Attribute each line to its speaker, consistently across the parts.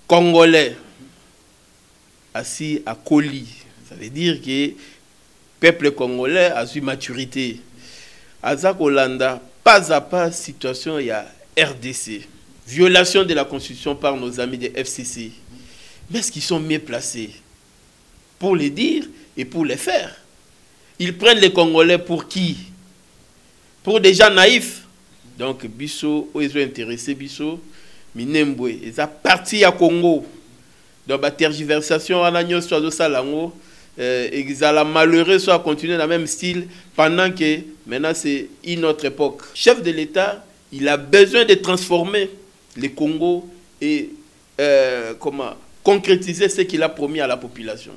Speaker 1: Congolais assis à Koli, ça veut dire que le peuple congolais a su maturité. Azak Olanda, pas à pas, situation il y a RDC. Violation de la Constitution par nos amis des FCC. Mais est-ce qu'ils sont mieux placés pour les dire et pour les faire? Ils prennent les Congolais pour qui? Pour des gens naïfs. Donc, Bisso, ils sont intéressés, Bisso, Minembwe, ils sont partis à Congo. Donc, la tergiversation, ils ont malheureux soit continuer dans le même style pendant que maintenant c'est une autre époque. Chef de l'État, il a besoin de transformer le Congo et concrétiser ce qu'il a promis à la population.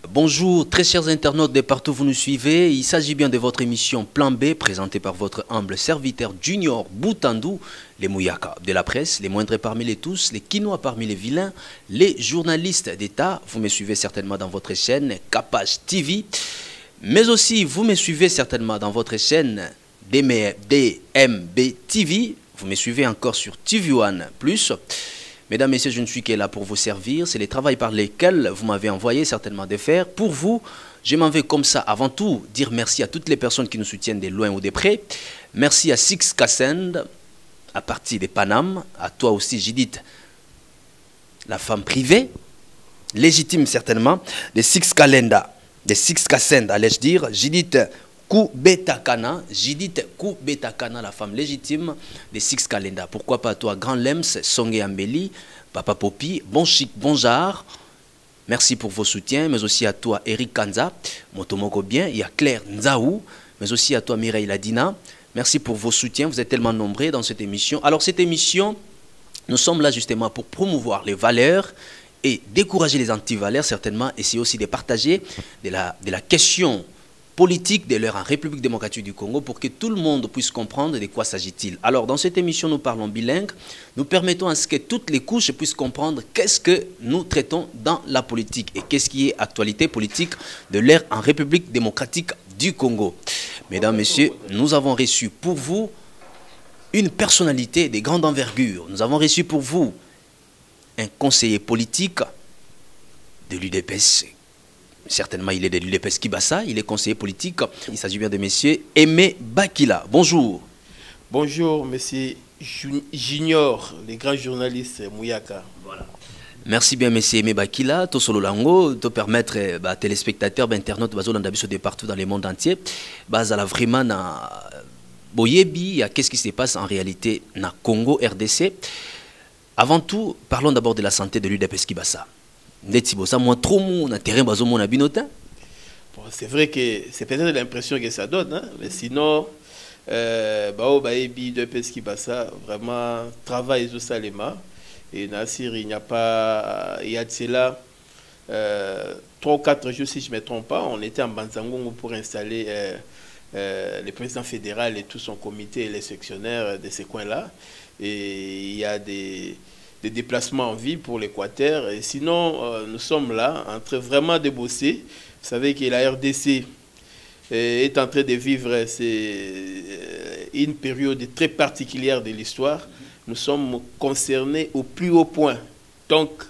Speaker 2: Bonjour, très chers internautes de partout où vous nous suivez. Il s'agit bien de votre émission Plan B, présentée par votre humble serviteur Junior Boutandou, les Mouyaka de la presse, les moindres parmi les tous, les quinois parmi les vilains, les journalistes d'État. Vous me suivez certainement dans votre chaîne Capage TV, mais aussi vous me suivez certainement dans votre chaîne DMB TV. Vous me suivez encore sur TV One Plus. Mesdames, Messieurs, je ne suis que là pour vous servir. C'est le travail par lesquels vous m'avez envoyé certainement de faire. Pour vous, je m'en vais comme ça. Avant tout, dire merci à toutes les personnes qui nous soutiennent de loin ou de près. Merci à Six Kassend, à partir de Paname. À toi aussi, Judith, la femme privée, légitime certainement, de Six Kalenda, de Six Kassend, allais-je dire. Judith Koubetakana, Judith Koubetakana, la femme légitime de Six Kalenda. Pourquoi pas toi, Grand Lems, Songé Ambeli, Papa Popi, Bon Chic, Bon Jar. Merci pour vos soutiens, mais aussi à toi, Eric Kanza, Motomoko Bien, il y a Claire Nzaou, mais aussi à toi, Mireille Ladina. Merci pour vos soutiens, vous êtes tellement nombreux dans cette émission. Alors, cette émission, nous sommes là justement pour promouvoir les valeurs et décourager les anti-valeurs, certainement, et c'est aussi de partager de la question politique de l'heure en République démocratique du Congo pour que tout le monde puisse comprendre de quoi s'agit-il. Alors, dans cette émission, nous parlons bilingue. Nous permettons à ce que toutes les couches puissent comprendre qu'est-ce que nous traitons dans la politique et qu'est-ce qui est actualité politique de l'heure en République démocratique du Congo. Mesdames, Messieurs, nous avons reçu pour vous une personnalité de grande envergure. Nous avons reçu pour vous un conseiller politique de l'UDPS. Certainement, il est de l'UDPS Kibasa, il est conseiller politique. Il s'agit bien de monsieur Aimé Bakila. Bonjour.
Speaker 1: Bonjour, monsieur Junior, les grands journalistes Mouyaka.
Speaker 2: Voilà. Merci bien, monsieur Aimé Bakila. Tout solo lango, te permettre, téléspectateurs, internautes, de partout dans le monde entier, vraiment na boyebi, qu'est-ce qui se passe en réalité na Congo, RDC. Avant tout, parlons d'abord de la santé de l'UDPS Kibasa. C'est
Speaker 1: vrai que c'est peut-être l'impression que ça donne, hein? Mais sinon, vraiment travaille au Salema. Et Nassir, il n'y a pas, il y a de cela 3 ou 4 jours, si je ne me trompe pas, on était en Banzangongo pour installer le président fédéral et tout son comité et les sectionnaires de ces coins-là. Et il y a des déplacements en ville pour l'Équateur. Et sinon, nous sommes là en train vraiment de bosser. Vous savez que la RDC est en train de vivre une période très particulière de l'histoire. Nous sommes concernés au plus haut point. Donc,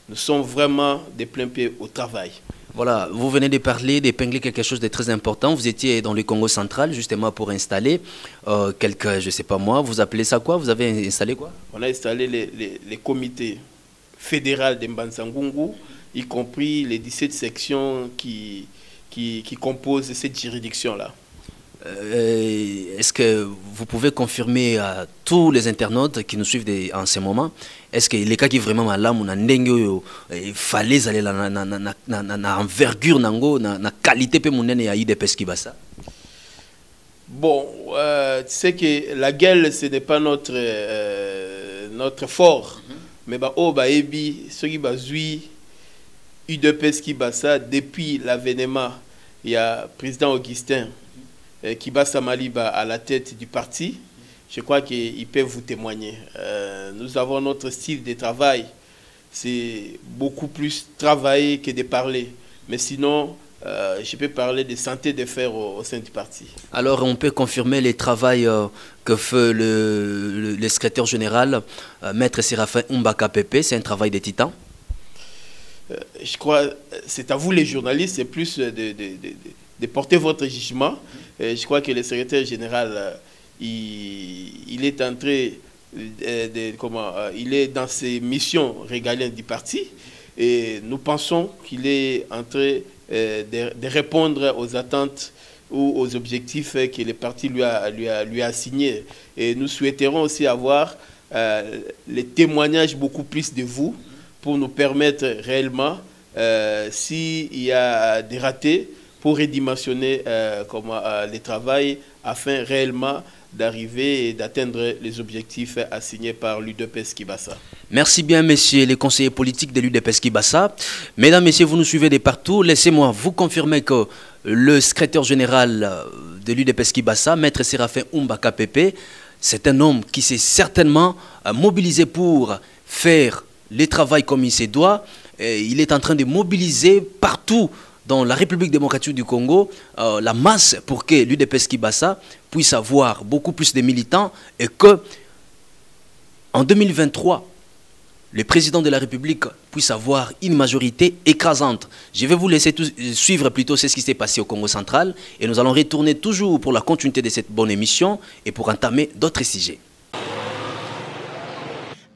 Speaker 1: nous sommes vraiment de plein pied au travail.
Speaker 2: Voilà, vous venez de parler, d'épingler quelque chose de très important. Vous étiez dans le Congo central, justement, pour installer quelques, je ne sais pas moi, vous appelez ça quoi? Vous avez installé quoi?
Speaker 1: On a installé les comités fédéraux de Mbanzangungu, y compris les 17 sections qui composent cette juridiction-là.
Speaker 2: Est-ce que vous pouvez confirmer à tous les internautes qui nous suivent en ce moment, est-ce que les cas qui vraiment mal là, il fallait aller na envergure nango na qualité pe monene ya UDPS Kibasa?
Speaker 1: Bon, tu sais que la gueule ce n'est pas notre fort, mais ebi ce qui bazui UDPS Kibasa depuis l'avènement, il y a président Augustin Kibasa Maliba à la tête du parti. Je crois qu'ils peuvent vous témoigner. Nous avons notre style de travail. C'est beaucoup plus travailler que de parler. Mais sinon, je peux parler de santé de fer au sein du parti. Alors,
Speaker 2: on peut confirmer le travail que fait le secrétaire général, Maître Séraphin Umbaka Pepe, c'est un travail de titan?
Speaker 1: Je crois, c'est à vous les journalistes, c'est plus de porter votre jugement. Je crois que le secrétaire général, il est entré, il est dans ses missions régaliennes du parti, et nous pensons qu'il est en train de répondre aux attentes ou aux objectifs que le parti lui a assignés. Et nous souhaiterons aussi avoir les témoignages beaucoup plus de vous pour nous permettre réellement, s'il y a des ratés, pour redimensionner le travail afin réellement d'arriver et d'atteindre les objectifs assignés par l'UDPS Kibasa.
Speaker 2: Merci bien, messieurs les conseillers politiques de l'UDPS Kibasa. Mesdames, messieurs, vous nous suivez de partout. Laissez-moi vous confirmer que le secrétaire général de l'UDPS Kibasa, Maître Séraphin Umbaka Pepe, c'est un homme qui s'est certainement mobilisé pour faire le travail comme il se doit. Il est en train de mobiliser partout dans la République démocratique du Congo la masse pour que l'UDPS Kibasa puisse avoir beaucoup plus de militants et que en 2023, le président de la République puisse avoir une majorité écrasante. Je vais vous laisser suivre plutôt ce qui s'est passé au Congo central et nous allons retourner toujours pour la continuité de cette bonne émission et pour entamer d'autres sujets.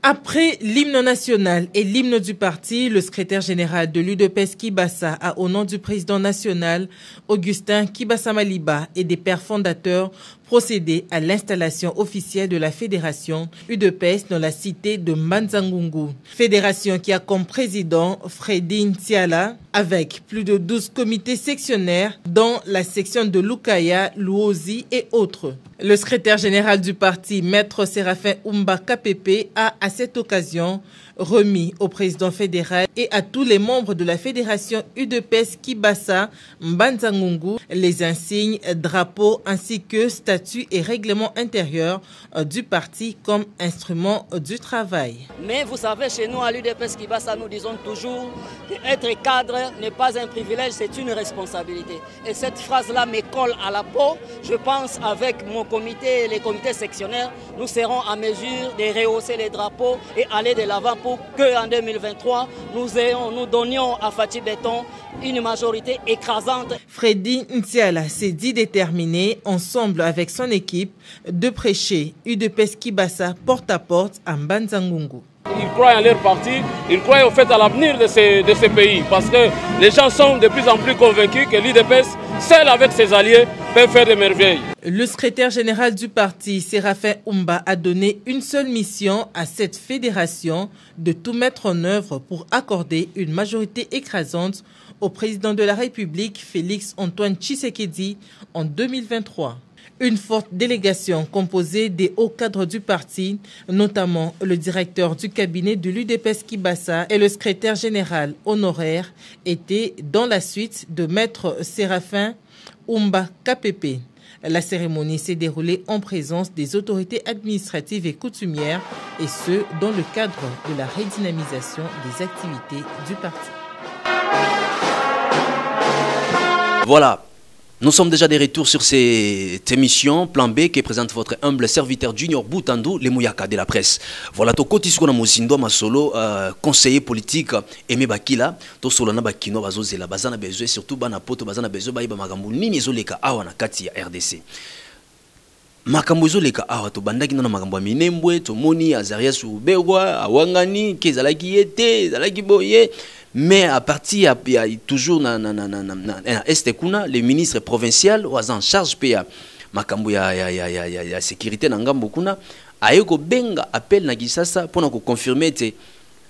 Speaker 3: Après l'hymne national et l'hymne du parti, le secrétaire général de l'UDPS Kibasa a, au nom du président national, Augustin Kibasa Maliba, et des pères fondateurs, procédé à l'installation officielle de la fédération UDPS dans la cité de Mbanza-Ngungu. Fédération qui a comme président Freddy Ntiala, avec plus de 12 comités sectionnaires dans la section de Lukaya, Luozi et autres. Le secrétaire général du parti, Maître Séraphin Umbaka Pepe, a à cette occasion remis au président fédéral et à tous les membres de la fédération UDPS Kibasa Mbanza-Ngungu les insignes, drapeaux ainsi que statuts et règlements intérieurs du parti comme instrument du travail.
Speaker 4: Mais vous savez, chez nous à l'UDPS Kibasa, nous disons toujours qu'être cadre n'est pas un privilège, c'est une responsabilité. Et cette phrase-là me colle à la peau. Je pense avec mon comité et les comités sectionnaires, nous serons en mesure de rehausser les drapeaux et aller de l'avant pour qu'en 2023, nous donnions à Fatih Béton une majorité écrasante.
Speaker 3: Freddy Ntiala s'est dit déterminé, ensemble avec son équipe, de prêcher UDPS Kibasa porte à porte à Mbanza-Ngungu.
Speaker 5: Ils croient en leur parti, ils croient au fait à l'avenir de ces pays, parce que les gens sont de plus en plus convaincus que l'UDPS, seul avec ses alliés, peut faire des merveilles.
Speaker 3: Le secrétaire général du parti, Séraphin Umba, a donné une seule mission à cette fédération, de tout mettre en œuvre pour accorder une majorité écrasante au président de la République, Félix Antoine Tshisekedi, en 2023. Une forte délégation composée des hauts cadres du parti, notamment le directeur du cabinet de l'UDPS Kibasa et le secrétaire général honoraire, était dans la suite de Maître Séraphin Umbaka Pepe. La cérémonie s'est déroulée en présence des autorités administratives et coutumières, et ce, dans le cadre de la redynamisation des activités du parti.
Speaker 2: Voilà. Nous sommes déjà de retour sur cette émission Plan B qui présente votre humble serviteur Junior Butandou, les Mouyaka de la presse. Voilà, to koti siko na mozindo masolo conseiller politique Aimé Bakila, to solo na bakino bazozela bazana besoin surtout bana poto bazana besoin ba iba makambo nini ezoleka awa na kati ya RDC. Makambo ezoleka awa to bandaki na makambo ya minembwe to moni Azarias Uberwa awangani kezalaki yete ezalaki boye. Mais à partir il y a toujours na este kuna le ministre provincial ou en charge pa makambo ya sécurité na ngambo kuna ayeko benga appel na Kisasa pour nous confirmer que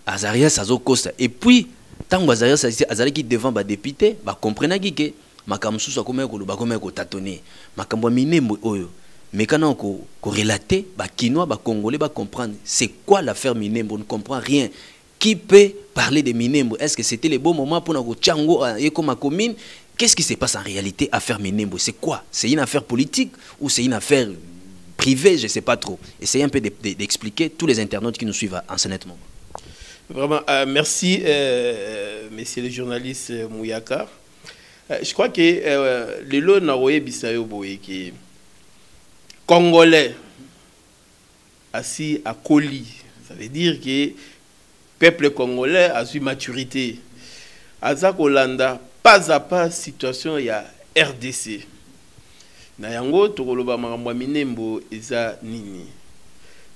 Speaker 2: Azarias azokosta et puis tant que Azarias azalaki devant ba député ba comprenaki que makambo susu akoma ko tâtonner makambo minembo oyo mais quand on ko relater ba kinois ba congolais ba comprendre c'est quoi l'affaire minembo, on ne comprend rien. Qui peut parler de Minembo? Est-ce que c'était le bon moment pour nous Tchango et comme ma commune? Qu'est-ce qui se passe en réalité à faire Minembo? C'est quoi? C'est une affaire politique ou c'est une affaire privée? Je ne sais pas trop. Essayez un peu d'expliquer tous les internautes qui nous suivent en ce moment.
Speaker 1: Vraiment, merci, messieurs les journalistes Mouyaka. Je crois que les lots n'auraient bisayo boye qui Congolais assis à Koli. Ça veut dire que le peuple congolais a eu maturité. Azak Olanda, pas à pas, situation, il y a RDC. Nayango, Tokoloba Maramwa Minembo, Eza Nini.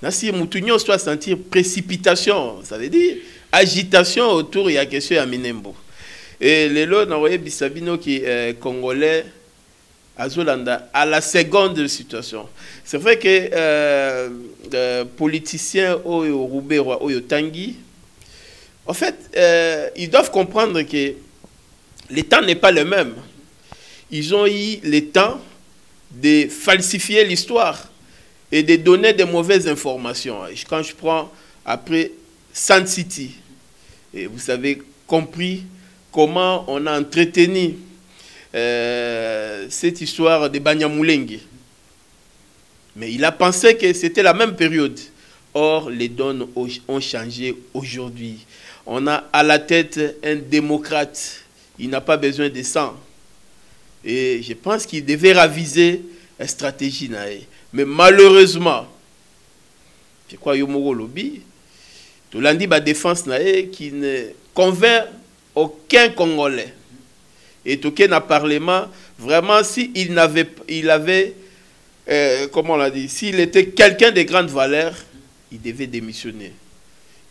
Speaker 1: Nasi Moutounion soit sentir précipitation, ça veut dire agitation autour, il y a question à Minembo. Et les lots n'auraient bisabino qui est congolais. Azolanda, à la seconde situation. C'est vrai que politiciens Oyo Roubero, Oyo Tanguy, en fait, ils doivent comprendre que le temps n'est pas le même. Ils ont eu le temps de falsifier l'histoire et de donner de mauvaises informations. Quand je prends après Sun City, et vous avez compris comment on a entretenu cette histoire de Banyamulenge. Mais il a pensé que c'était la même période. Or, les donnes ont changé aujourd'hui. On a à la tête un démocrate. Il n'a pas besoin de sang. Et je pense qu'il devait raviser la stratégie. Mais malheureusement, je crois que Yomoro Lobby, tout l'andi ba défense qui ne convainc aucun Congolais. Et Toké n'a parlement, vraiment, s'il avait, comment on l'a dit, s'il était quelqu'un de grande valeur, il devait démissionner.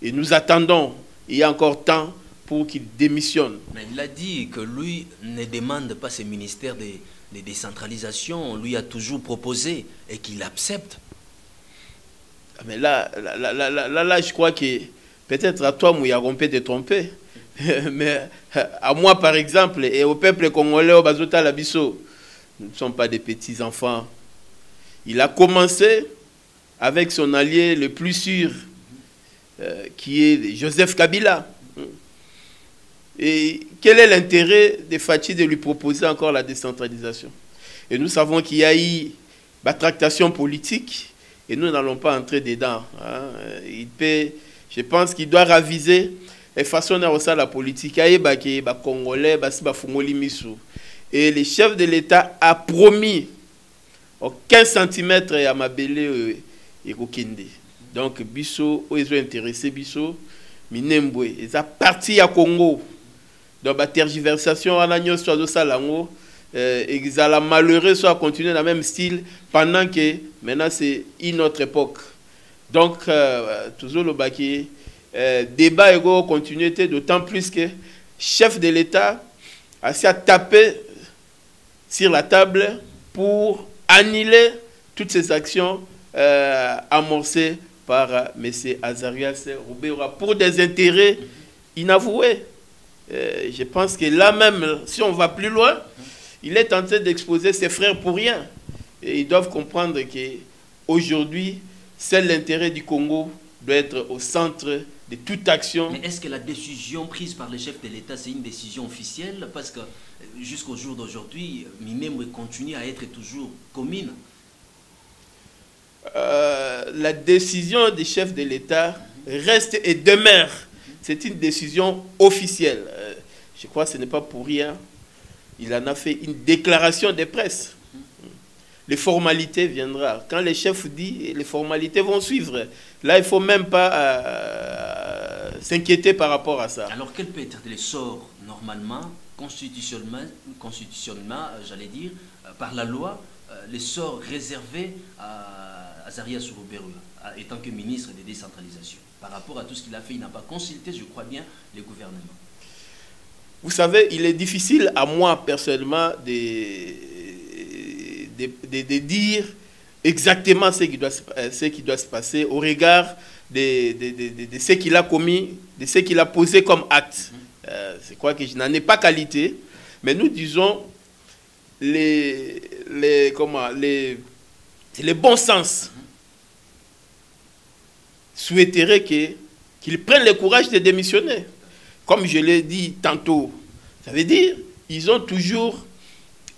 Speaker 1: Et nous attendons, il y a encore temps pour qu'il démissionne.
Speaker 2: Mais il a dit que lui ne demande pas ce ministère de décentralisation, lui a toujours proposé et qu'il accepte.
Speaker 1: Mais là, je crois que peut-être à toi, Mouya, on peut te tromper. Mais à moi, par exemple, et au peuple congolais, au Bazota Labiso, nous ne sommes pas des petits-enfants. Il a commencé avec son allié le plus sûr, qui est Joseph Kabila. Et quel est l'intérêt de Fachi de lui proposer encore la décentralisation? Et nous savons qu'il y a eu la tractation politique, et nous n'allons pas entrer dedans. Hein. Je pense qu'il doit raviser et façonner aussi la politique. Et le chef de l'État a promis 15 cm à Mabele et Kokende. Donc, Bisso, ils ont intéressé Bisso, Minembwe, ils ont parti à Congo. Donc, la tergiversation à l'agneau soit de Salango, ils ont malheureux soit continuer dans le même style pendant que maintenant c'est une autre époque. Donc, toujours le baquet. Débat égaux continuité, d'autant plus que chef de l'État a tapé sur la table pour annuler toutes ces actions amorcées par M. Azarias Roubera pour des intérêts inavoués. Je pense que là même, si on va plus loin, il est tenté d'exposer ses frères pour rien. Et ils doivent comprendre qu'aujourd'hui, seul l'intérêt du Congo doit être au centre de toute action.
Speaker 2: Mais est-ce que la décision prise par le chef de l'État, c'est une décision officielle? Parce que jusqu'au jour d'aujourd'hui, Minembwe continue à être toujours commune.
Speaker 1: La décision du chef de l'État reste et demeure. C'est une décision officielle. Je crois que ce n'est pas pour rien. Il en a fait une déclaration de presse. Les formalités viendront. Quand le chef dit, les formalités vont suivre. Là, il ne faut même pas s'inquiéter par rapport à ça.
Speaker 2: Alors, quel peut être le sort, normalement, constitutionnellement j'allais dire, par la loi, le sort réservé à Azarias Roubero, étant que ministre de décentralisation? Par rapport à tout ce qu'il a fait, il n'a pas consulté, je crois bien, le gouvernement.
Speaker 1: Vous savez, il est difficile à moi, personnellement, de dire exactement ce qui doit se passer au regard de ce qu'il a commis, de ce qu'il a posé comme acte. C'est quoi que je n'en ai pas qualité, mais nous disons les bons sens souhaiterait qu'il prenne le courage de démissionner. Comme je l'ai dit tantôt, ça veut dire ils ont toujours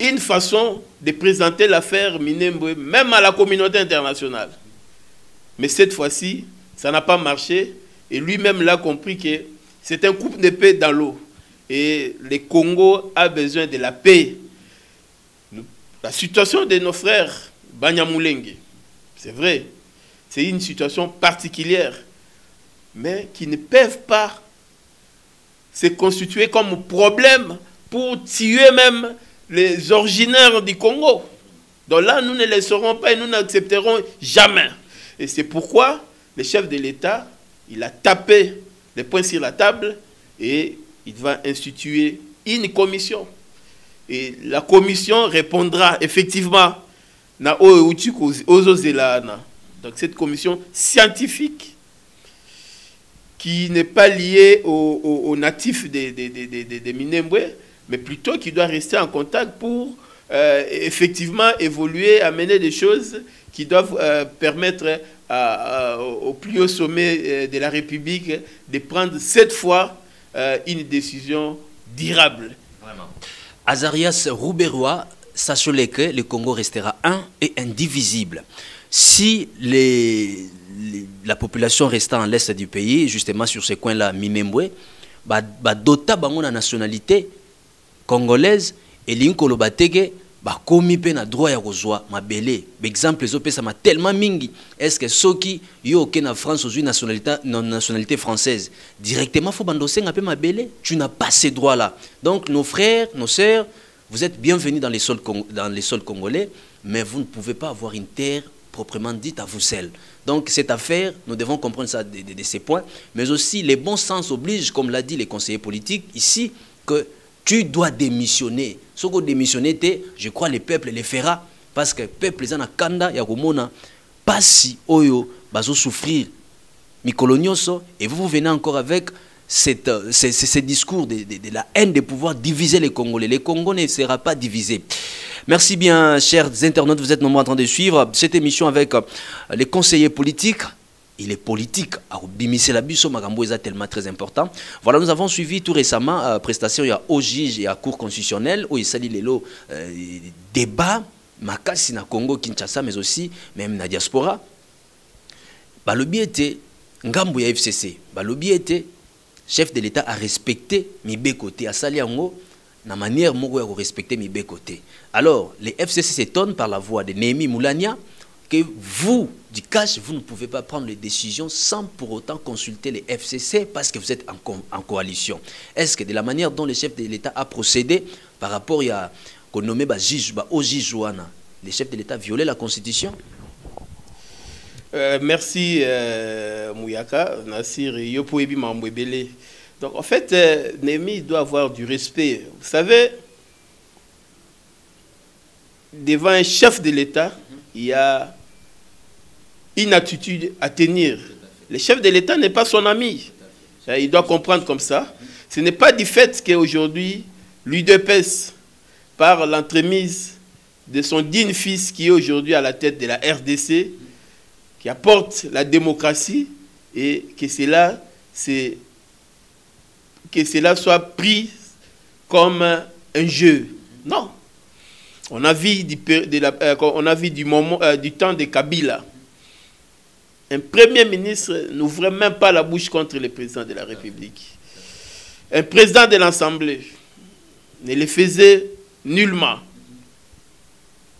Speaker 1: une façon de présenter l'affaire Minembwe, même à la communauté internationale. Mais cette fois-ci, ça n'a pas marché. Et lui-même l'a compris que c'est un coup d'épée dans l'eau. et le Congo a besoin de la paix. La situation de nos frères Banyamulenge, c'est vrai, c'est une situation particulière, mais qui ne peuvent pas se constituer comme problème pour tuer même les originaires du Congo. Donc là, nous ne laisserons pas et nous n'accepterons jamais. Et c'est pourquoi le chef de l'État, il a tapé les poings sur la table et il va instituer une commission. Et la commission répondra effectivement donc cette commission scientifique qui n'est pas liée aux natifs de Minembwe, mais plutôt qui doit rester en contact pour effectivement évoluer, amener des choses qui doivent permettre au plus haut sommet de la République de prendre cette fois une décision durable.
Speaker 2: Vraiment. Azarias Rouberois, sachez que le Congo restera un et indivisible. Si la population restant à l'est du pays, justement sur ce coin-là, Minembwe, dota bango na nationalité congolaise et l'inkolo bateke komi pe na droit ya kozwa mabele. Exemple ezopesa ma tellement mingi. Est-ce que soki yo ke na France aux nationalité française directement faut bandosser un peu mabele? Tu n'as pas ces droits-là. Donc nos frères, nos sœurs, vous êtes bienvenus dans les sols congolais, mais vous ne pouvez pas avoir une terre proprement dite à vous seul. Donc cette affaire, nous devons comprendre ça de ces points, mais aussi les bons sens obligent, comme l'a dit les conseillers politiques ici, que tu dois démissionner. Si tu démissionnes, je crois le peuple le fera, parce que le peuple est en kanda, ya komona pas si oyo bazo souffrir mikolonioso, et vous venez encore avec ces discours de la haine de pouvoir diviser les Congolais. Les Congo ne sera pas divisé. Merci bien, chers internautes, vous êtes nombreux en train de suivre cette émission avec les conseillers politiques. Il est politique. Bimisé la buso magambo est tellement très important. Voilà, nous avons suivi tout récemment prestation il y a au juge et à cour constitutionnelle où il s'allie les lots débat makasi na Congo Kinshasa mais aussi même na diaspora. Balobi était ngambo ya FCC. Balobi était chef de l'État a respecté Mibé côté, a sali yango na manière moko ya respecter Mibé côté. Alors, les FCC s'étonnent par la voix de Némi Moulania que vous, du cash, vous ne pouvez pas prendre les décisions sans pour autant consulter les FCC parce que vous êtes en coalition. Est-ce que de la manière dont le chef de l'État a procédé par rapport à qu'on nommé au Jijouana, le chef de l'État violait la Constitution?
Speaker 1: Merci Mouyaka, Nassir Yopoebi Mambwebele. Donc en fait, Némi doit avoir du respect. Vous savez, devant un chef de l'État, il y a une attitude à tenir. Le chef de l'État n'est pas son ami. Il doit comprendre comme ça. Ce n'est pas du fait qu'aujourd'hui, l'UDPS, par l'entremise de son digne fils qui est aujourd'hui à la tête de la RDC, qui apporte la démocratie, et que cela soit pris comme un jeu. Non. On a vu du temps de Kabila. Un premier ministre n'ouvrait même pas la bouche contre le président de la République. Un président de l'Assemblée ne le faisait nullement.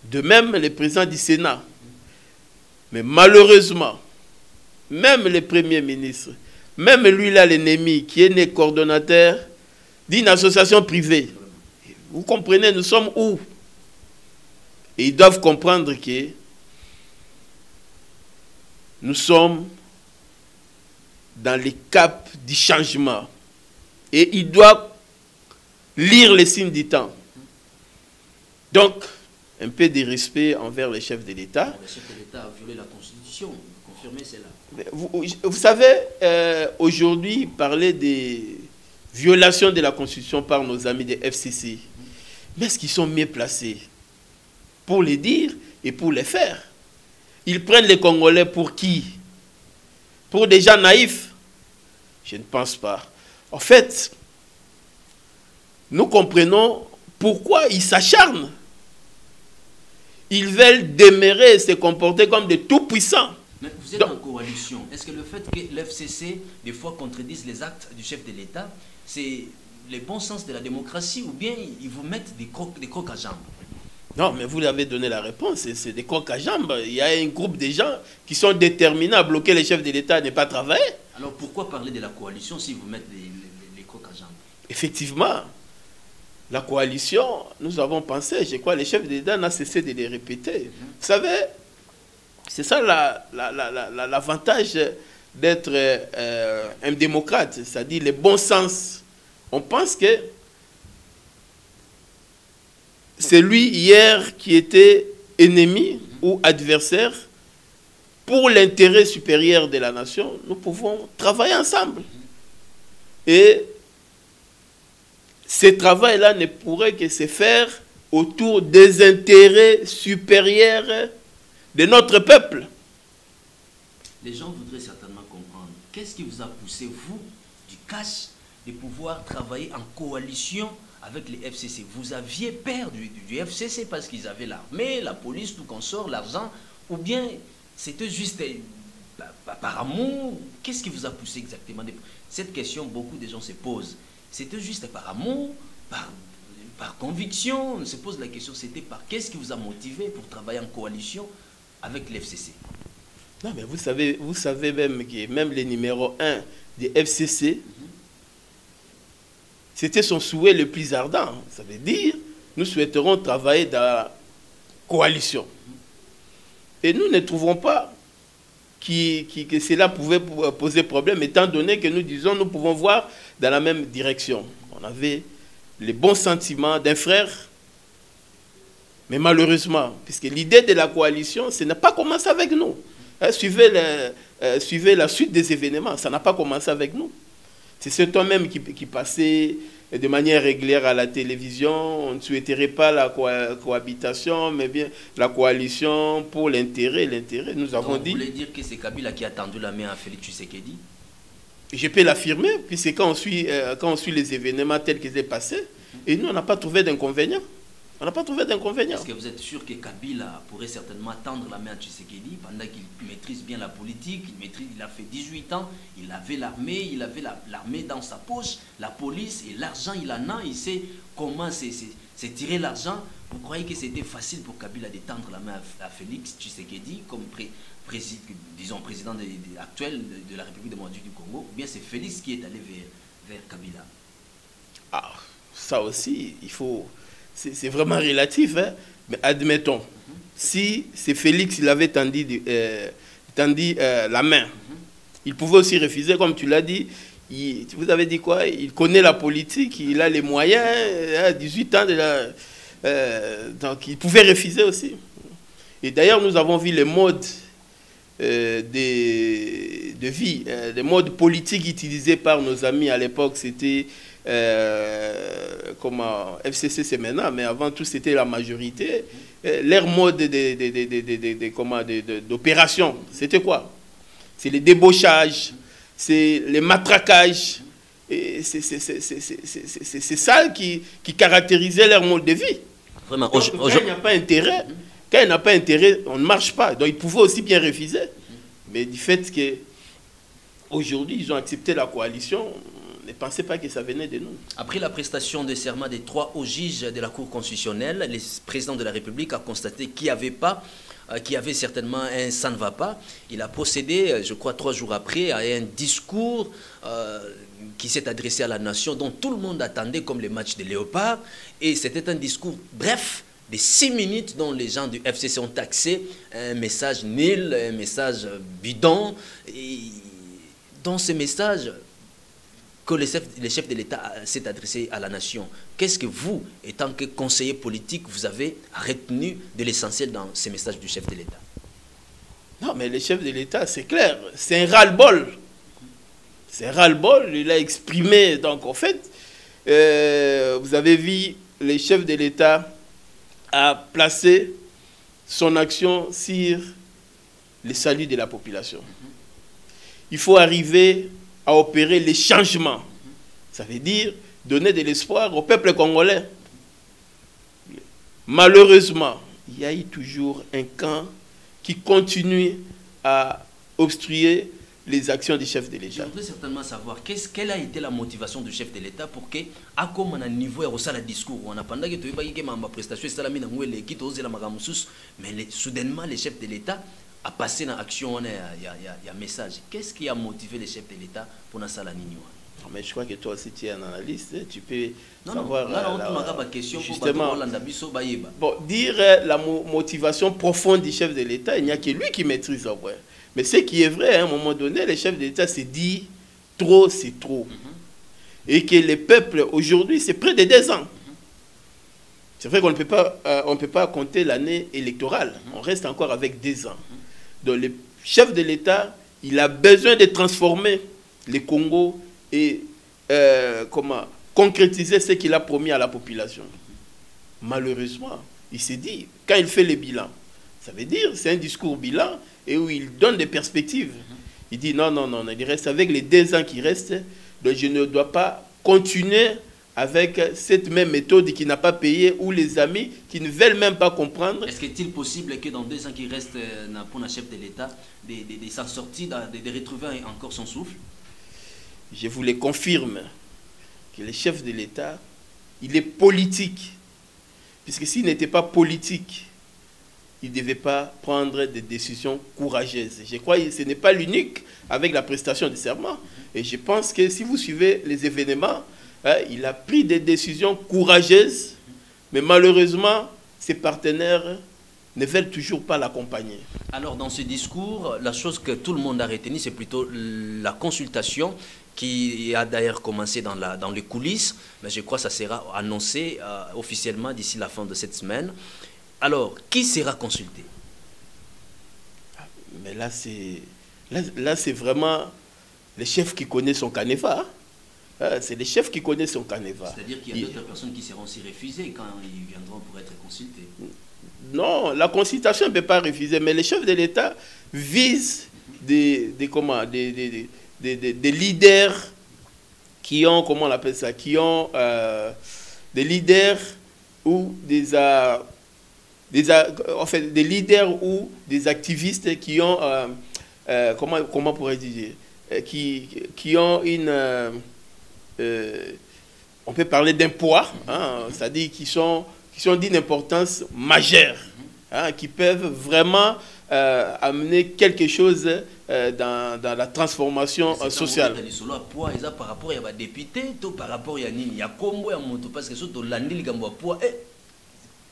Speaker 1: De même, le président du Sénat. Mais malheureusement, même le premier ministre, même lui là, l'ennemi, qui est né coordonnateur d'une association privée, vous comprenez, nous sommes où? Et ils doivent comprendre que nous sommes dans le cap du changement. Et ils doivent lire les signes du temps. Donc, un peu de respect envers le chef de l'État.
Speaker 2: Le chef de l'État a violé la Constitution, confirmez cela.
Speaker 1: Vous savez, aujourd'hui, parler des violations de la Constitution par nos amis des FCC, mais est-ce qu'ils sont mieux placés pour les dire et pour les faire? Ils prennent les Congolais pour qui? Pour des gens naïfs? Je ne pense pas. En fait, nous comprenons pourquoi ils s'acharnent. Ils veulent demeurer et se comporter comme des tout-puissants.
Speaker 2: Mais vous êtes en coalition. Est-ce que le fait que l'FCC, des fois, contredise les actes du chef de l'État, c'est les bons sens de la démocratie ou bien ils vous mettent des crocs à jambes?
Speaker 1: Non, mais vous l'avez donné la réponse, c'est des crocs à jambes. Il y a un groupe de gens qui sont déterminés à bloquer les chefs de l'État à ne pas travailler.
Speaker 2: Alors pourquoi parler de la coalition si vous mettez les crocs à jambes?
Speaker 1: Effectivement, la coalition, nous avons pensé, je crois, les chefs de l'État n'ont cessé de les répéter. Vous savez, c'est ça l'avantage d'être un démocrate, c'est-à-dire le bon sens. On pense que c'est lui hier qui était ennemi ou adversaire pour l'intérêt supérieur de la nation. Nous pouvons travailler ensemble. Et ce travail-là ne pourrait que se faire autour des intérêts supérieurs de notre peuple.
Speaker 2: Les gens voudraient certainement comprendre. Qu'est-ce qui vous a poussé, vous, du cash, de pouvoir travailler en coalition avec les FCC? Vous aviez peur du FCC parce qu'ils avaient l'armée, la police, tout consort, l'argent, ou bien c'était juste par amour? Qu'est-ce qui vous a poussé exactement? Cette question, beaucoup de gens se posent. C'était juste par amour, par conviction? On se pose la question, c'était par qu'est-ce qui vous a motivé pour travailler en coalition avec les FCC?
Speaker 1: Non, mais vous savez même que même le numéro 1 des FCC, c'était son souhait le plus ardent. Ça veut dire, nous souhaiterons travailler dans la coalition. Et nous ne trouvons pas que cela pouvait poser problème, étant donné que nous disons, nous pouvons voir dans la même direction. On avait les bons sentiments d'un frère, mais malheureusement, puisque l'idée de la coalition, ça n'a pas commencé avec nous. Suivez la suite des événements, ça n'a pas commencé avec nous. C'est cet homme-même qui passait de manière régulière à la télévision. On ne souhaiterait pas la cohabitation, mais bien la coalition pour l'intérêt. Nous avons dit...
Speaker 2: Vous voulez dire que c'est Kabila qui a tendu la main à Félix Tshisekedi?
Speaker 1: Je peux l'affirmer, puisque quand on suit les événements tels qu'ils sont passés, et nous, on n'a pas trouvé d'inconvénient. On n'a pas trouvé d'inconvénient.
Speaker 2: Est-ce que vous êtes sûr que Kabila pourrait certainement tendre la main à Tshisekedi pendant qu'il maîtrise bien la politique, il a fait 18 ans, il avait l'armée, l'armée dans sa poche, la police et l'argent il en a, il sait comment c'est tirer l'argent. Vous croyez que c'était facile pour Kabila de tendre la main à Félix Tshisekedi comme président actuel de la République démocratique du Congo, ou bien c'est Félix qui est allé vers Kabila?
Speaker 1: Ah, ça aussi, il faut... C'est vraiment relatif, hein? Mais admettons, si c'est Félix, il avait tendu la main, il pouvait aussi refuser, comme tu l'as dit. Vous avez dit quoi? Il connaît la politique, il a les moyens, 18 ans, donc il pouvait refuser aussi. Et d'ailleurs, nous avons vu les modes de vie, les modes politiques utilisés par nos amis à l'époque, c'était... comment FCC c'est maintenant, mais avant tout c'était la majorité. Leur mode d'opération, c'était quoi? C'est les débauchages, c'est les matraquages. C'est ça qui caractérisait leur mode de vie.
Speaker 2: Vraiment,
Speaker 1: quand il n'y a pas intérêt, on ne marche pas. Donc ils pouvaient aussi bien refuser. Mais du fait que aujourd'hui ils ont accepté la coalition, ne pensez pas que ça venait de nous.
Speaker 2: Après la prestation de serment des 3 hauts juges de la Cour constitutionnelle, le président de la République a constaté qu'il y avait certainement un ça ne va pas. Il a procédé, je crois 3 jours après, à un discours qui s'est adressé à la nation, dont tout le monde attendait comme les matchs de Léopard. Et c'était un discours bref, de 6 minutes, dont les gens du FCC ont taxé un message nul, un message bidon. Et dans ce message... que le chef de l'État s'est adressé à la nation. Qu'est-ce que vous, étant que conseiller politique, vous avez retenu de l'essentiel dans ces messages du chef de l'État?
Speaker 1: Non, mais le chef de l'État, c'est clair, c'est un ras-le-bol. C'est un ras-le-bol, il a exprimé. Donc, en fait, vous avez vu, le chef de l'État a placé son action sur le salut de la population. Il faut arriver à opérer les changements. Ça veut dire donner de l'espoir au peuple congolais. Malheureusement, il y a eu toujours un camp qui continue à obstruer les actions du chef de l'État.
Speaker 2: Je voudrais certainement savoir quelle a été la motivation du chef de l'État pour que, à comme on a niveau et le discours, on a pendant que tu as ma prestation, mais soudainement, le chef de l'État a passé dans l'action, il y a un message. Qu'est-ce qui a motivé le chef de l'État pour la salle à Nino?
Speaker 1: Mais je crois que toi aussi tu es un analyste, tu peux
Speaker 2: savoir
Speaker 1: question justement, bon, dire la motivation profonde du chef de l'État, il n'y a que lui qui maîtrise ça. Ouais. Mais ce qui est vrai, à un moment donné, le chef de l'État s'est dit trop, c'est trop. Et que le peuple aujourd'hui, c'est près de 2 ans. C'est vrai qu'on ne peut pas compter l'année électorale. On reste encore avec 2 ans. Donc le chef de l'État, il a besoin de transformer le Congo et concrétiser ce qu'il a promis à la population. Malheureusement, il s'est dit, quand il fait le bilan, ça veut dire c'est un discours bilan et où il donne des perspectives. Il dit non, il reste avec les 2 ans qui restent, donc je ne dois pas continuer avec cette même méthode qui n'a pas payé, ou les amis qui ne veulent même pas comprendre.
Speaker 2: Est-ce qu'il est possible que dans 2 ans qui restent pour le chef de l'État, de s'en sortir, de retrouver encore son souffle?
Speaker 1: Je vous le confirme que le chef de l'État, il est politique. Puisque s'il n'était pas politique, il ne devait pas prendre des décisions courageuses. Je crois que ce n'est pas l'unique avec la prestation de serment. Et je pense que si vous suivez les événements, il a pris des décisions courageuses, mais malheureusement, ses partenaires ne veulent toujours pas l'accompagner.
Speaker 2: Alors, dans ce discours, la chose que tout le monde a retenue, c'est plutôt la consultation qui a d'ailleurs commencé dans les coulisses, mais je crois que ça sera annoncé officiellement d'ici la fin de cette semaine. Alors, qui sera consulté?
Speaker 1: Mais là, c'est vraiment le chef qui connaît son canevas. C'est le chef qui connaît son canevas.
Speaker 2: C'est-à-dire qu'il y a d'autres personnes qui seront aussi refusées quand ils viendront pour être consultés.
Speaker 1: Non, la consultation ne peut pas refuser, mais le chef de l'État vise des leaders qui ont, comment on appelle ça, qui ont des leaders ou des leaders ou des activistes qui ont, comment pourrais-je dire, qui ont une, on peut parler d'un poids, hein, c'est-à-dire qui sont d'une importance majeure, hein, qui peuvent vraiment amener quelque chose dans la transformation sociale.
Speaker 2: Par rapport à député, par rapport à Nini, il y a combo à moto parce que surtout l'année poids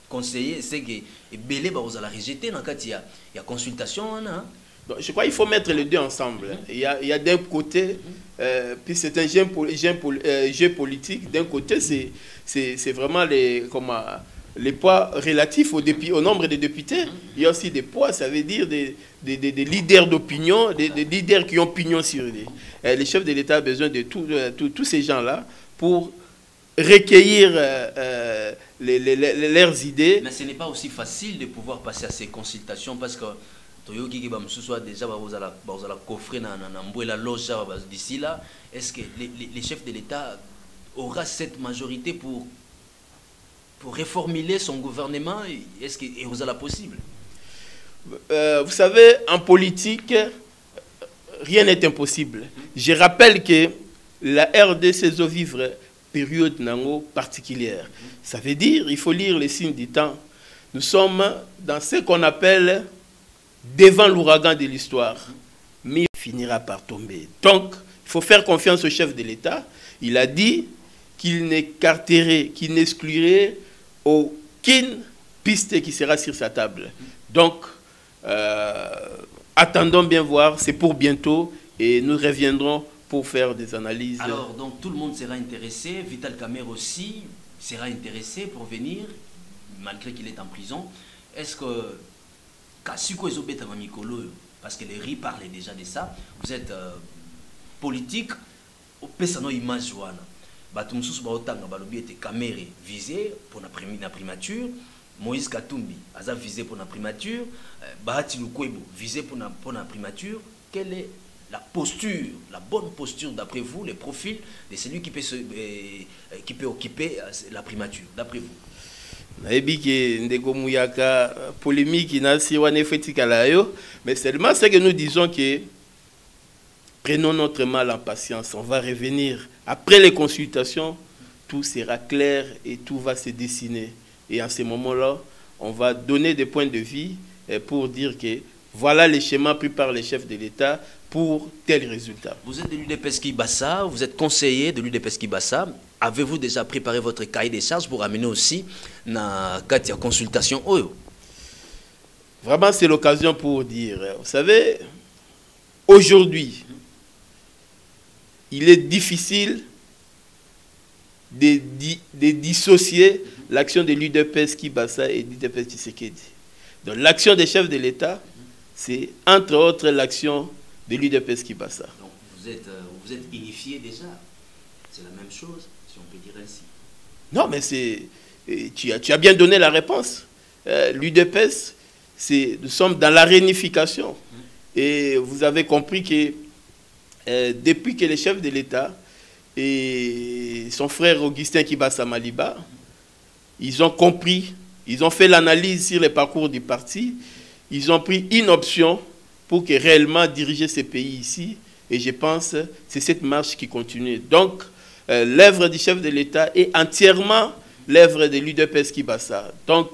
Speaker 2: conseiller, c'est que Belé va la rejeter dans le cas il y a consultation.
Speaker 1: Donc, je crois qu'il faut mettre les deux ensemble. Il y a d'un côté, puis c'est un jeu politique. D'un côté, c'est vraiment les poids relatifs au nombre de députés. Il y a aussi des poids, ça veut dire des leaders d'opinion, des leaders qui ont pignon sur lui. Le chef de l'État a besoin de tous ces gens-là pour recueillir leurs idées.
Speaker 2: Mais ce n'est pas aussi facile de pouvoir passer à ces consultations parce que déjà coffrer la loge d'ici là. Est-ce que les chefs de l'État aura cette majorité pour réformuler son gouvernement? Est-ce que c'est possible?
Speaker 1: Vous savez, en politique, rien n'est impossible. Je rappelle que la RDC doit vivre période particulière. Ça veut dire, il faut lire les signes du temps. Nous sommes dans ce qu'on appelle devant l'ouragan de l'histoire, mais il finira par tomber. Donc, il faut faire confiance au chef de l'État. Il a dit qu'il n'écarterait, qu'il n'exclurait aucune piste qui sera sur sa table. Donc, attendons bien voir, c'est pour bientôt et nous reviendrons pour faire des analyses.
Speaker 2: Alors, donc tout le monde sera intéressé, Vital Kamerhe aussi sera intéressé pour venir, malgré qu'il est en prison. Est-ce que, parce que les RI parlaient déjà de ça, vous êtes politique, au Pessano image Joana. Batumsus Baotanga Balobi était Kamerhe visé pour la primature, Moïse Katumbi a visé pour la primature, Bahati Lukwebo visé pour la primature. Quelle est la posture, la bonne posture d'après vous, le profil de celui qui peut occuper la primature, d'après vous?
Speaker 1: Polémique, mais seulement c'est que nous disons que prenons notre mal en patience. On va revenir. Après les consultations, tout sera clair et tout va se dessiner. Et en ce moment-là, on va donner des points de vue pour dire que voilà les schémas pris par les chefs de l'État pour tel résultat.
Speaker 2: Vous êtes de l'UDPS Kibassa, vous êtes conseiller de l'UDPS Kibassa. Avez-vous déjà préparé votre cahier des charges pour amener aussi na Katia consultation Oyo?
Speaker 1: Vraiment, c'est l'occasion pour dire, vous savez, aujourd'hui, il est difficile de dissocier l'action de l'UDPS Kibassa et de l'UDPS Tshisekedi. Donc l'action des chefs de l'État, c'est entre autres l'action de l'UDPS Kibassa.
Speaker 2: Donc vous êtes unifié déjà. C'est la même chose, si on peut dire ainsi.
Speaker 1: Non, mais tu as bien donné la réponse. L'UDPS, nous sommes dans la réunification. Et vous avez compris que depuis que les chefs de l'État et son frère Augustin Kibassa Maliba, ils ont compris, ils ont fait l'analyse sur les parcours du parti, ils ont pris une option pour que réellement diriger ce pays ici. Et je pense que c'est cette marche qui continue. Donc, l'œuvre du chef de l'État est entièrement l'œuvre de l'UDPS Kibassa. Donc,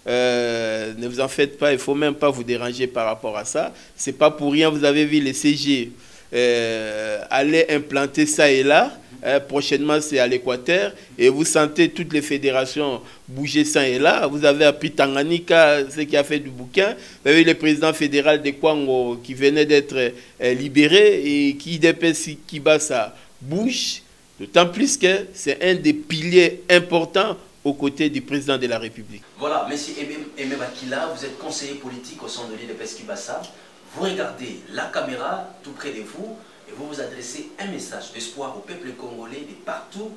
Speaker 1: ne vous en faites pas, il ne faut même pas vous déranger par rapport à ça. Ce n'est pas pour rien, vous avez vu les CG aller implanter ça et là. Prochainement, c'est à l'Équateur. Et vous sentez toutes les fédérations bouger ça et là. Vous avez appris Tanganyika, ce qui a fait du bouquin. Vous avez le président fédéral de Kwango qui venait d'être libéré et qui UDPS Kibassa bouge. D'autant plus que c'est un des piliers importants aux côtés du président de la République.
Speaker 2: Voilà, M. Aimé Bakila, vous êtes conseiller politique au sein de l'UDPS Kibassa. Vous regardez la caméra tout près de vous et vous vous adressez un message d'espoir au peuple congolais de partout.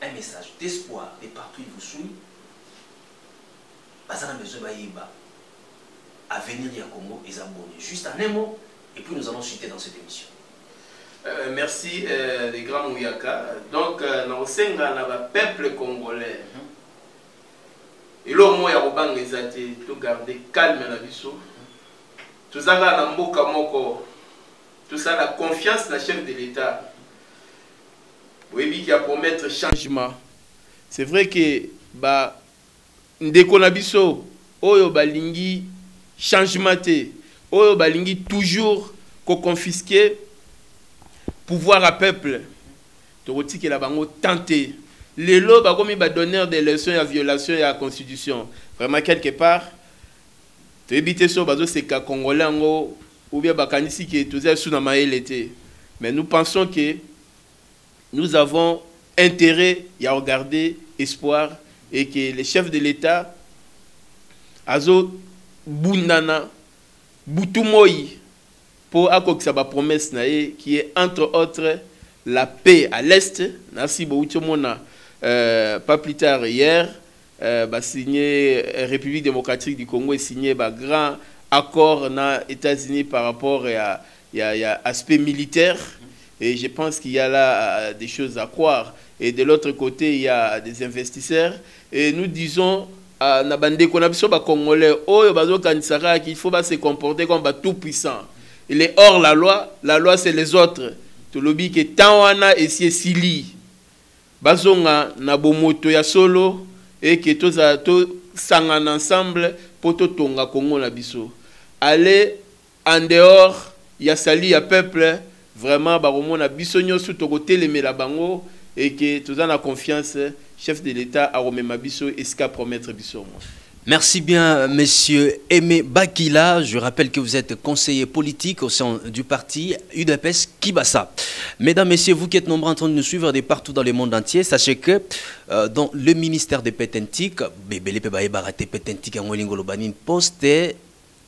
Speaker 2: Un message d'espoir de partout il vous suit. Bazana besoin bayiba. Avenir ya Congo et Zaboni. Juste un mot et puis nous allons chuter dans cette émission.
Speaker 1: Merci les grands Mouyaka. Donc, dans le peuple congolais, et là, moi, il y a tout garder calme dans la vie. Tout ça, dans Mboka Moko, tout ça, la confiance dans le chef de l'État. Oui, qui a promettre changement. C'est vrai que, Ndekonabiso, Oyo Balingi, changement, Oyo Balingi, toujours confisqué. Pouvoir à peuple, tu que la bango tenté. Les lots, comme ils donneur des leçons à violation et à la constitution. Vraiment, quelque part, tu évites ça, c'est qu'à Congolais, ou bien Bakanisi qui est tout ça sous la maille l'été. Mais nous pensons que nous avons intérêt à regarder espoir et que les chefs de l'État, Azo Bundana, Boutumoyi, pour accomplir sa promesse qui est entre autres la paix à l'Est. Merci beaucoup. Pas plus tard hier, signé République démocratique du Congo et signé un grand accord dans les États-Unis par rapport à l'aspect militaire. Et je pense qu'il y a là des choses à croire. Et de l'autre côté, il y a des investisseurs. Et nous disons à Nabandé qu'on a besoin de Congolais, qu'il faut se comporter comme tout puissant. Il est hors la loi c'est les autres. Tu le dis que Tawana et Sili, Bazonga, Nabomoto ya solo, et que tous s'engagnent ensemble pour tout Tonga Congo na biso. Allez en dehors, il y a sali, il y a peuple, vraiment, Baromo na biso nyosu tokote le melabango, et que tous en a confiance, chef de l'État, à Romema biso, et ce qu'a promettre biso.
Speaker 2: Merci bien, monsieur Aimé Bakila. Je rappelle que vous êtes conseiller politique au sein du parti UDPS Kibassa. Mesdames, messieurs, vous qui êtes nombreux en train de nous suivre de partout dans le monde entier, sachez que dans le ministère des Pétentik,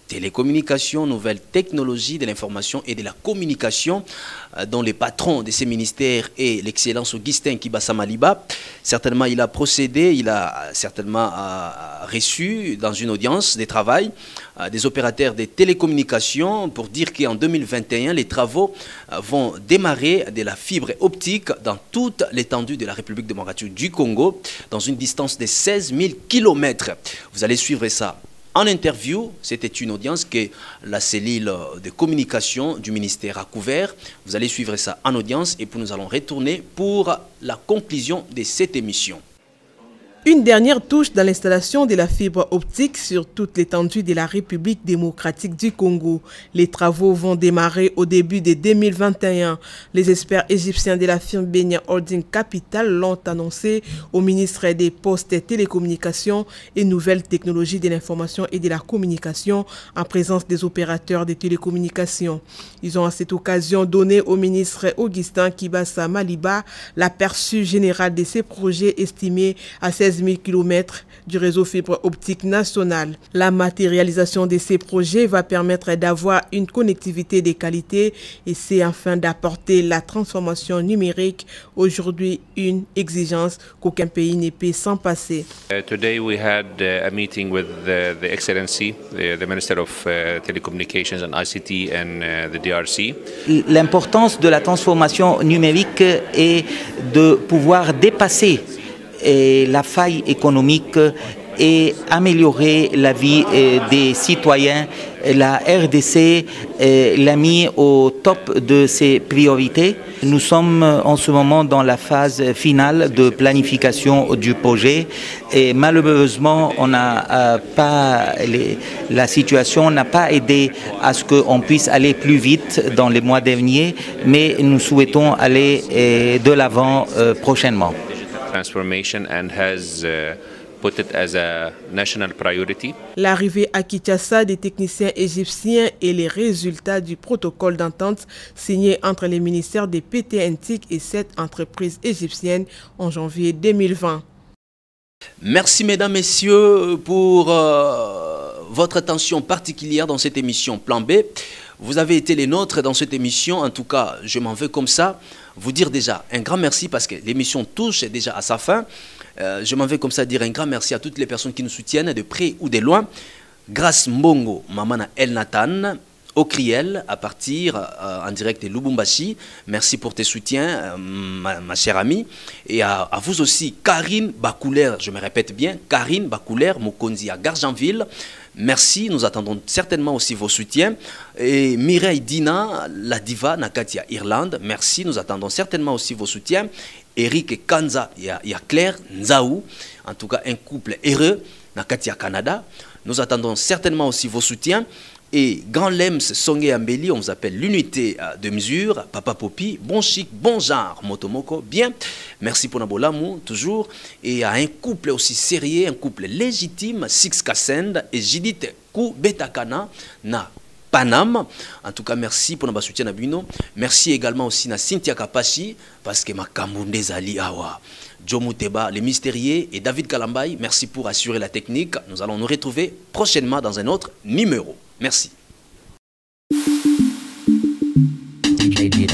Speaker 2: télécommunications, nouvelles technologies de l'information et de la communication, dont les patrons de ces ministères est l'excellence Augustin Kibassa Maliba. Certainement, il a procédé, il a certainement reçu dans une audience de travail des opérateurs des télécommunications pour dire qu'en 2021, les travaux vont démarrer de la fibre optique dans toute l'étendue de la République démocratique du Congo, dans une distance de 16 000 km. Vous allez suivre ça en interview. C'était une audience que la cellule de communication du ministère a couvert. Vous allez suivre ça en audience et puis nous allons retourner pour la conclusion de cette émission.
Speaker 3: Une dernière touche dans l'installation de la fibre optique sur toute l'étendue de la République démocratique du Congo. Les travaux vont démarrer au début de 2021. Les experts égyptiens de la firme Benya Holding Capital l'ont annoncé au ministre des Postes et Télécommunications et Nouvelles Technologies de l'Information et de la Communication en présence des opérateurs de télécommunications. Ils ont à cette occasion donné au ministre Augustin Kibasa Maliba l'aperçu général de ces projets estimés à 16 000 km du réseau fibre optique national. La matérialisation de ces projets va permettre d'avoir une connectivité de qualité et c'est afin d'apporter la transformation numérique, aujourd'hui une exigence qu'aucun pays ne peut s'en passer.
Speaker 6: Today we had a meeting with the Excellency, the Minister of Telecommunications and ICT and the DRC.
Speaker 7: L'importance de la transformation numérique est de pouvoir dépasser la faille économique et améliorer la vie des citoyens. La RDC l'a mis au top de ses priorités. Nous sommes en ce moment dans la phase finale de planification du projet et malheureusement la situation n'a pas aidé à ce qu'on puisse aller plus vite dans les mois derniers, mais nous souhaitons aller de l'avant prochainement.
Speaker 6: Transformation and has put it as a national priority.
Speaker 3: L'arrivée à Kinshasa des techniciens égyptiens et les résultats du protocole d'entente signé entre les ministères des PTNTIC et cette entreprise égyptienne en janvier 2020.
Speaker 2: Merci mesdames, messieurs pour votre attention particulière dans cette émission Plan B. Vous avez été les nôtres dans cette émission, en tout cas je m'en veux comme ça. Vous dire déjà un grand merci parce que l'émission touche déjà à sa fin. Je m'en vais comme ça dire un grand merci à toutes les personnes qui nous soutiennent de près ou de loin. Grâce Mbongo, Mamana El Nathan, Okriel, à partir en direct de Lubumbashi. Merci pour tes soutiens, ma chère amie. Et à vous aussi, Karine Bakouler, je me répète bien, Karine Bakouler, Mokonzi à Garjanville. Merci, nous attendons certainement aussi vos soutiens. Et Mireille Dina, la diva Nakatia Irlande, merci, nous attendons certainement aussi vos soutiens. Eric et Kanza, il y a Claire Nzaou, en tout cas un couple heureux, Nakatia Canada. Nous attendons certainement aussi vos soutiens. Et Grand Lems Songé Ambeli, on vous appelle l'unité de mesure, Papa Popi, bon chic, bon genre, Motomoko, bien. Merci pour Nabolamou, toujours. Et à un couple aussi sérieux, un couple légitime, Six Kassend et Judith Koubetakana, na Panam. En tout cas, merci pour notre soutien à Bino. Merci également aussi à Cynthia Kapashi, parce que ma Kamunde Zali Awa. Joe Teba, les mystérieux et David Kalambay, merci pour assurer la technique. Nous allons nous retrouver prochainement dans un autre numéro. Merci.
Speaker 8: DJ